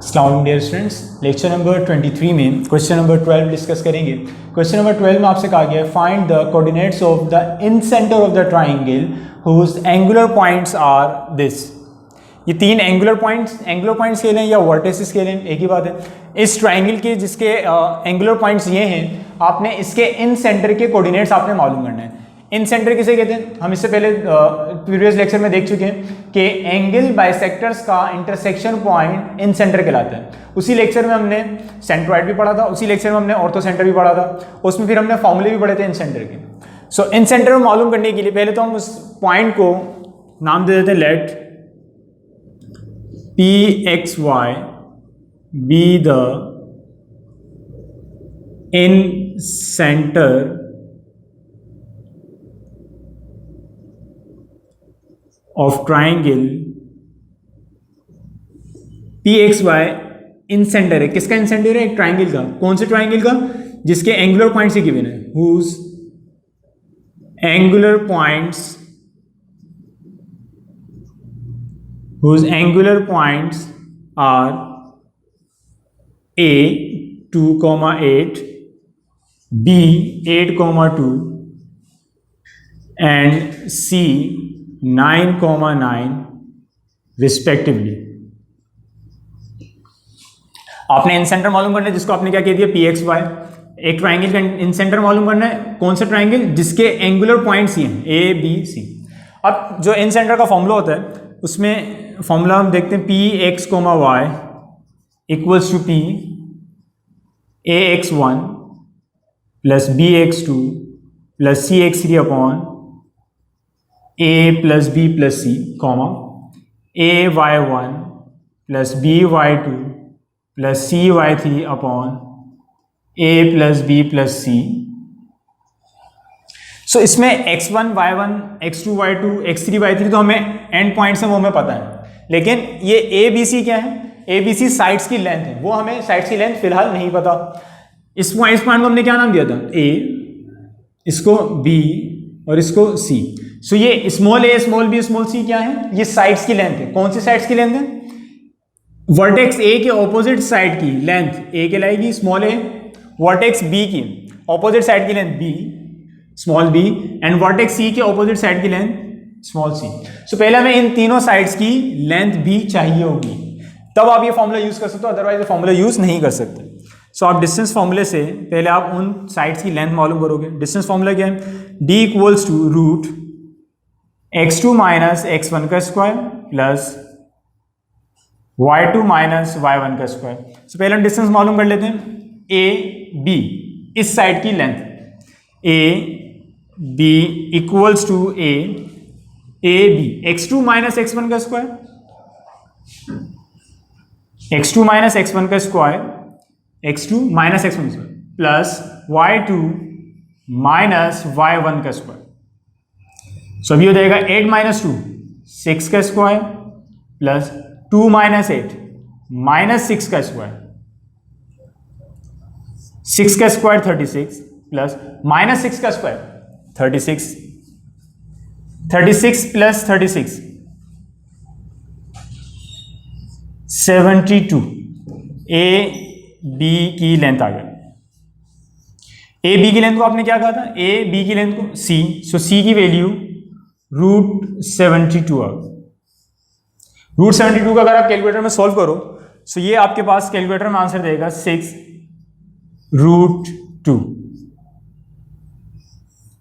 अस्सलाम dear students, lecture number 23 में question number 12 discuss करेंगे। क्वेश्चन नंबर 12 में आपसे कहा गया है find the coordinates of the incentre of the triangle whose angular points are this. ये तीन एंगुलर पॉइंट्स के लिए या वर्टिसेस के लिए एक ही बात है। इस ट्राइंगल के जिसके एंगुलर पॉइंट्स ये हैं, आपने इसके इन सेंटर के कोऑर्डिनेट्स आपने मालूम करना है। इन सेंटर किसे कहते हैं? हम इससे पहले प्रीवियस लेक्चर में देख चुके हैं कि एंगल बाइसेक्टर्स का इंटरसेक्शन पॉइंट इन सेंटर कहलाता है। उसी लेक्चर में हमने सेंट्रॉइड भी पढ़ा था, उसी लेक्चर में हमने ऑर्थो सेंटर भी पढ़ा था, उसमें फिर हमने फॉर्मूले भी पढ़े थे इन सेंटर के। सो इन सेंटर में मालूम करने के लिए पहले तो हम उस पॉइंट को नाम दे देते हैं let PXY be the incentre of triangle PXY incentre है। किसका इन सेंटर है? एक ट्राइंगल का। कौन से ट्राइंगल का? जिसके एंगुलर पॉइंट्स ही गिवन है। Whose angular points are A 2,8 B 8,2 and C 9,9 respectively. आपने इन सेंटर मालूम करना है, जिसको आपने क्या कह दिया PXY। एक ट्राइंगल का इन सेंटर मालूम करना है। कौन सा ट्राइंगल? जिसके एंगुलर पॉइंट्स ही हैं A B C। अब जो इन सेंटर का फॉर्मूला होता है, उसमें फॉर्मूला हम देखते हैं PX, Y equals to P AX1 plus BX2 plus CX3 upon A plus B plus C, comma AY1 plus BY2 plus CY3 upon A plus B plus C। So इसमें X1, Y1, X2, Y2, X3, Y3 तो हमें and points हैं, वो हमें पता है। लेकिन ये ABC क्या है? ABC साइड्स की लेंथ है, वो हमें साइड्स की लेंथ फिलहाल नहीं पता। इस पॉइंट को हमने क्या नाम दिया था? A, इसको B और इसको C। सो ये small a, small b, small c क्या है? ये साइड्स की लेंथ है। कौन सी साइड्स की लेंथ है? वर्टेक्स a के ऑपोजिट साइड की लेंथ a कहलाएगी स्मॉल a, वर्टेक्स b की ऑपोजिट साइड की length b small b and vertex c के ऑपोजिट साइड की लेंथ स्मॉल c। सो पहले हमें इन तीनों साइड्स की लेंथ भी चाहिए होगी, तब आप ये फॉर्मूला यूज कर सकते हो, अदरवाइज ये फॉर्मूला यूज नहीं कर सकते। सो आप डिस्टेंस फॉर्मूले से पहले आप उन साइड्स की लेंथ मालूम करोगे। डिस्टेंस फॉर्मूला क्या है? d equals to root x2 minus x1 का square plus y2 minus y1 का स्क्वायर। सो पहले हम डिस्टेंस मालूम कर लेते हैं। a b इस साइड की length a b equals to a b x2 minus x1 का स्क्वायर, x2 माइनस x1 का square, x2 minus x1 plus y2 minus y1 का स्क्वायर। सो अभी हो जाएगा 8 माइनस 2 6 का स्क्वायर प्लस 2 माइनस 8 माइनस 6 का स्क्वायर, 6 का स्क्वायर 36 प्लस माइनस 6 का स्क्वायर 36, 36 प्लस 36 72। ए बी की लेंथ आ गई। ए बी की लेंथ को आपने क्या कहा था? ए बी की लेंथ को सी। सो सी की वैल्यू रूट 72 आ गई। रूट 72 का अगर आप कैलकुलेटर में सॉल्व करो, सो ये आपके पास कैलकुलेटर में आंसर देगा 6 रूट 2।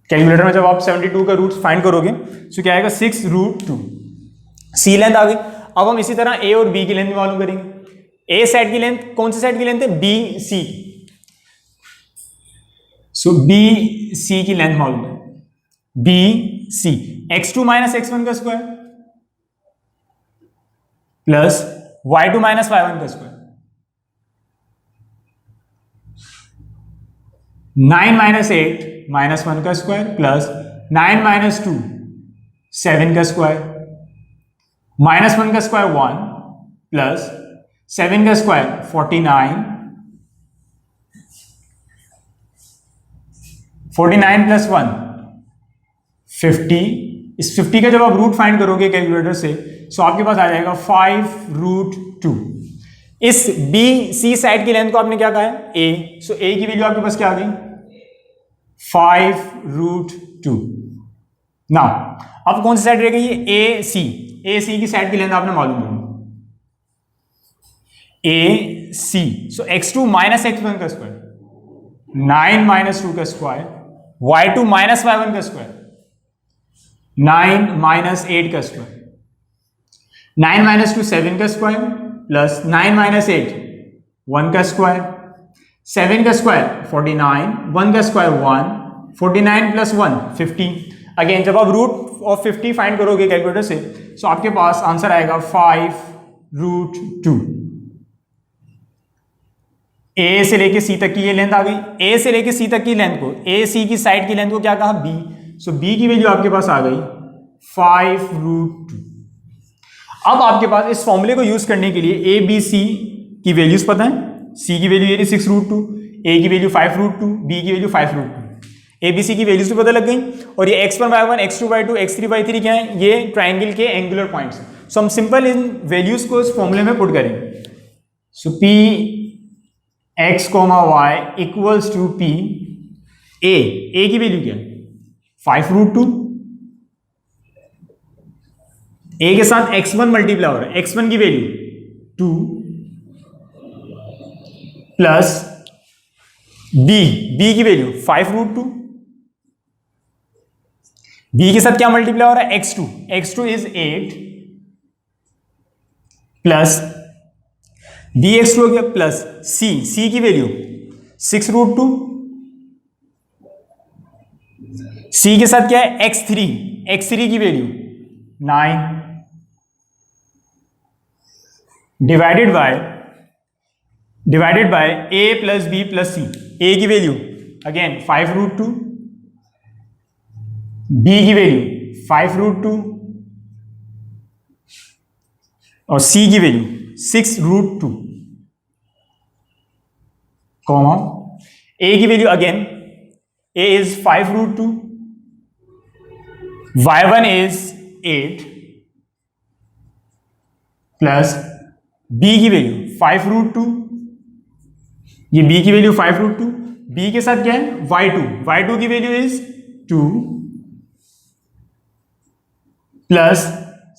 कैलकुलेटर में जब आप 72 का रूट फाइंड करोगे, सो क्या आएगा? 6 रूट 2। सी लेंथ आ गई। अब हम इसी तरह ए और बी की लेंथ भी मालूम करेंगे। ए साइड की लेंथ, कौन सी साइड की लेंथ है? B C. So B C की लेंथ मालूम है। बी सी x2 माइनस x1 का square plus y2 minus y1 का स्क्वायर, 9 माइनस 8 माइनस 1 का स्क्वायर प्लस 9 माइनस 2 7 का स्क्वायर, माइनस 1 का स्क्वायर 1 प्लस 7 का स्क्वायर 49, 49 प्लस 1 50। इस 50 का जब आप रूट फाइंड करोगे कैलकुलेटर से, सो आपके पास आ जाएगा 5 रूट 2। इस बी सी साइड की लेंथ को आपने क्या कहा है, ए, सो ए की वैल्यू आपके पास क्या आ गई, 5√2। ना अब कौन सी साइड रह गई है, ए सी। ए सी की साइड की लेंथ आपने मालूम है, ए सी, सो x2 माइनस x1 का स्क्वायर, 9 माइनस 2 का स्क्वायर, y2 माइनस y1 का स्क्वायर, 9 माइनस 8 का स्क्वायर, 9 माइनस 2 7 का स्क्वायर, प्लस 9 माइनस 8 1 का स्क्वायर, 7 का स्क्वायर 49, 1 का स्क्वायर 1, 49 प्लस 1 50। अगेन जब आप रूट ऑफ 50 फाइंड करोगे कैलकुलेटर से, तो आपके पास आंसर आएगा 5√2। ए से लेके सी तक की ये लेंथ आ गई। ए से लेके सी तक की लेंथ को, ए सी की साइड की लेंथ को क्या कहा, बी, सो बी की वैल्यू आपके पास आ गई 5√2। अब आपके पास इस फॉर्मूले को यूज करने के लिए ए बी सी की वैल्यूज पता है। सी की वैल्यू ये 6√2, ए की वैल्यू 5√2, बी की वैल्यू 5√2। ए बी सी की वैल्यूज भी पता लग गई। और ये x1 y1 x2 y2 x3 y3 क्या है, ये ट्राइंगल के एंगुलर पॉइंट्स। सो हम सिंपल इन वैल्यूज को इस फॉर्मूले में पुट करेंगे। So P x, y equals to P A की वैल्यू क्या है 5√2, ए के साथ x1 मल्टीप्लाई हो रहा है, x1 की वैल्यू 2 प्लस बी की वैल्यू 5√2, बी के साथ क्या मल्टीप्लाई हो रहा है, x2 इज 8 प्लस dx2 हो गया, प्लस सी की वैल्यू 6√2, सी के साथ क्या है x3 की value 9 divided by a plus B plus C. A की वैल्यू अगेन 5√2, बी की वैल्यू 5√2 और सी की वैल्यू 6√2, कॉमा ए की value again a is 5√2, y1 is 8 plus b की वैल्यू 5√2, ये b की वैल्यू 5√2, b के साथ क्या है y2 की वैल्यू इज 2 प्लस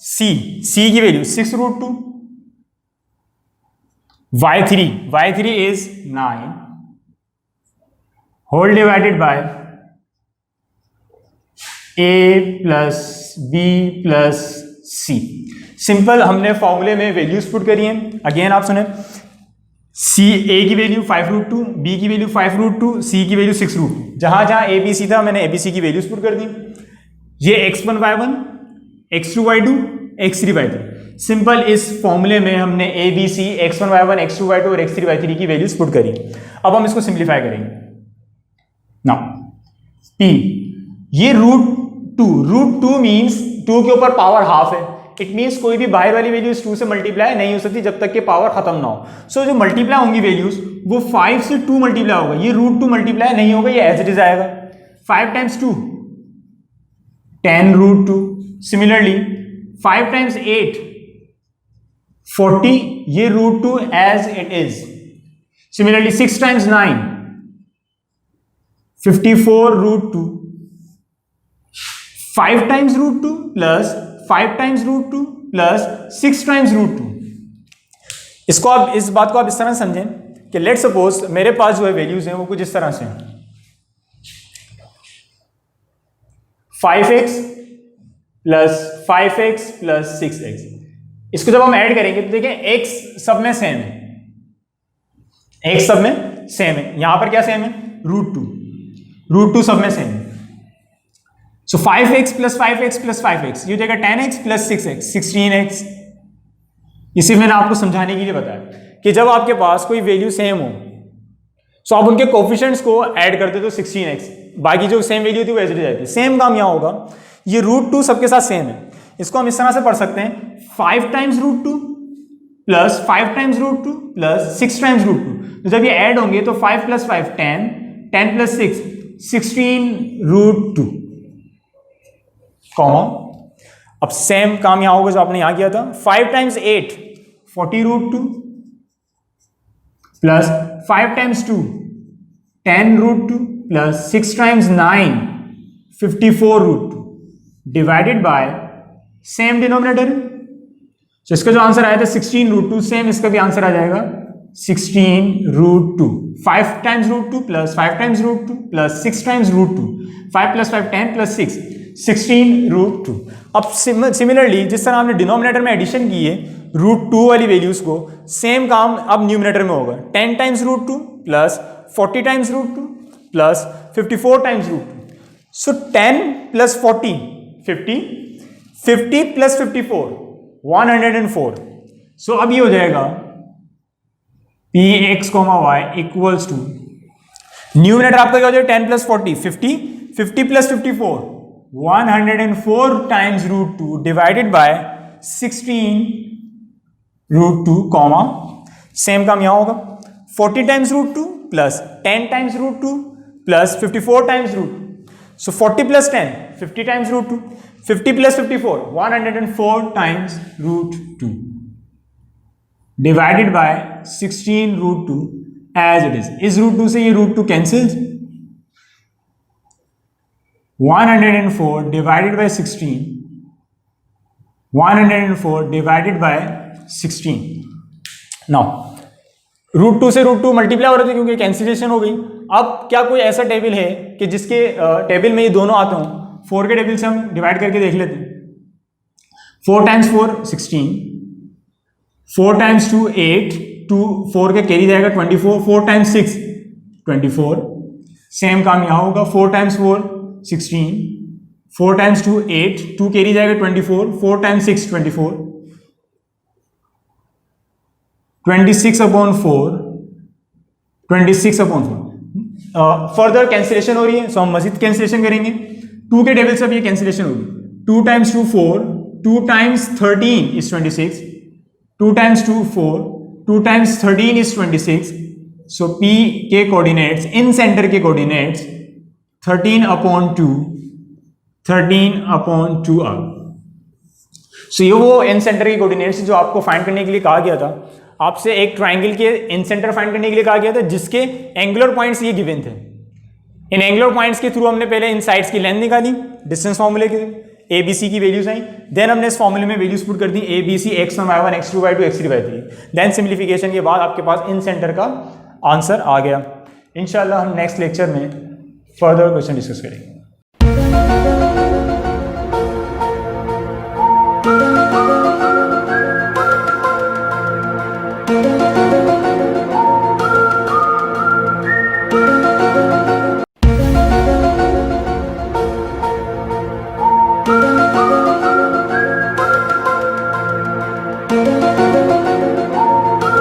सी की value 6√2, y3 is 9 whole divided by a plus B plus C. Simple हमने फॉर्मूले में वैल्यूज पुट करी हैं। अगेन आप सुने, ए की वैल्यू 5√2, बी की वैल्यू 5√2, सी की वैल्यू 6√2। जहां जहां ए बी सी था मैंने ए बी सी की वैल्यूज पुट कर दी। ये x1 y1 x2 y2 x3 y3। Simple इस फॉर्मूले में हमने A B C x1 y1 x2 y2 और x3 y3 की वैल्यूज पुट करी। अब हम इसको सिंप्लीफाई करेंगे। नाउ p, ये √2 मीन्स 2 के ऊपर पावर हाफ है। इट मीन्स कोई भी बाहर वाली वैल्यूज 2 से मल्टीप्लाई नहीं हो सकती जब तक कि पावर खत्म ना हो। सो जो मल्टीप्लाई होंगी वैल्यूज वो 5 से 2 मल्टीप्लाई होगा, ये √2 मल्टीप्लाई नहीं होगा, ये एज इट इज आएगा। 5 टाइम्स 2 10√2। सिमिलरली 5 टाइम्स 8 40, ये √2 as it is. Similarly 6 times 9 54√2। 5 times √2 plus 5 times √2 plus 6 times √2। इसको आप, इस बात को आप इस तरह समझें कि लेट सपोज मेरे पास जो है वैल्यूज हैं वो कुछ इस तरह से हैं। 5x plus 5x plus 6x। इसको जब हम ऐड करेंगे तो देखें x सब में सेम है, x सब में सेम है। यहां पर क्या सेम है, √2 सब में सेम है। सो 5x plus 5x plus 5x, ये हो जाएगा 10x प्लस 6x 16x। इसी मैंने आपको समझाने के लिए बताया कि जब आपके पास कोई वैल्यू सेम हो तो आप उनके कोफिशिएंट्स को ऐड करते तो 16x, बाकी जो सेम वैल्यू थी वो एज इट इज आती। सेम काम यहां होगा, ये √2 सबके साथ सेम है। इसको हम इस तरह से पढ़ सकते हैं 5 times √2 plus 5 times √2 plus 6 times √2। तो जब ये ऐड होंगे तो 5 प्लस 5 10, 10 प्लस 6 16√2, कॉमा। अब सेम काम यहां होगा जो आपने यहां किया था। 5 times 8 40√2 plus 5 times 2 10√2 plus 6 times 9 54√2 divided by same denominator. तो इसका जो आंसर आया था 16√2, सेम इसका भी आंसर आ जाएगा 16√2। 5 times √2 plus 5 times √2 plus 6 times √2, 5 plus 5 10 plus 6 16√2। अब सिमिलरली जिस तरह हमने डिनोमिनेटर में एडिशन की है √2 वाली वैल्यूज को, सेम काम अब न्यूमिनेटर में होगा। 10 times √2 plus 40 times √2 plus 54 times √2। So 10 plus 40 50, 50 plus 54 104। So अब ये हो जाएगा px, y equals to, numerator आपका क्या हो जाएगा 10 plus 40 50, 50 plus 54 104 times √2 divided by 16√2 comma, same काम यहां होगा 40 times √2 plus 10 times √2 plus 54 times √2। So 40 plus 10 50 times √2, 50 plus 54 104 times √2 divided by 16√2 as it is. इस √2 से ये √2 cancels, 104 divided by 16, 104 divided by 16। Now √2 से √2 मल्टीप्लाई हो रहे थे क्योंकि कैंसिलेशन हो गई। अब क्या कोई ऐसा टेबल है कि जिसके टेबल में ये दोनों आते हों? 4 के टेबल से हम डिवाइड करके देख लेते हैं। 4 टाइम्स 4 16, 4 टाइम्स 2 8, 2 4 के कैरी जाएगा 24, 4 टाइम्स 6 24। सेम काम यहाँ होगा 4 टाइम्स 4 16, 4 टाइम्स 2 8, 2 कैरी जाएगा 24, 4 टाइम्स 6 24, 26/4 26/4। फर्दर कैंसिलेशन हो रही है, सो हम मजीद कैंसिलेशन करेंगे। 2 के टेबल से अब ये कैंसिलेशन होगी। 2 times 2 4, 2 times 13 is 26, 2 times 2 4, 2 times 13 is 26। So P के कोऑर्डिनेट्स, इन सेंटर के कोऑर्डिनेट्स 13/2, 13/2 आ। सो ये वो इन सेंटर के कोऑर्डिनेट्स जो आपको फाइंड करने के लिए कहा गया था। आपसे एक ट्राइंगल के इन सेंटर फाइंड करने के लिए कहा गया था जिसके एंगुलर पॉइंट्स ये गिवन थे। इन एंगुलर पॉइंट्स के थ्रू हमने पहले इन साइड्स की लेंथ निकाली डिस्टेंस फार्मूले के, ABC की वैल्यूज आई, देन हमने इस फॉर्मूले में वैल्यूज पुट कर दी ABC x1 y1 x2 y2 x3 y3। Then simplification के बाद आपके पास इन सेंटर का आंसर आ गया। इंशाल्लाह हम नेक्स्ट लेक्चर में फर्दर क्वेश्चन डिस्कस करेंगे। Thank you.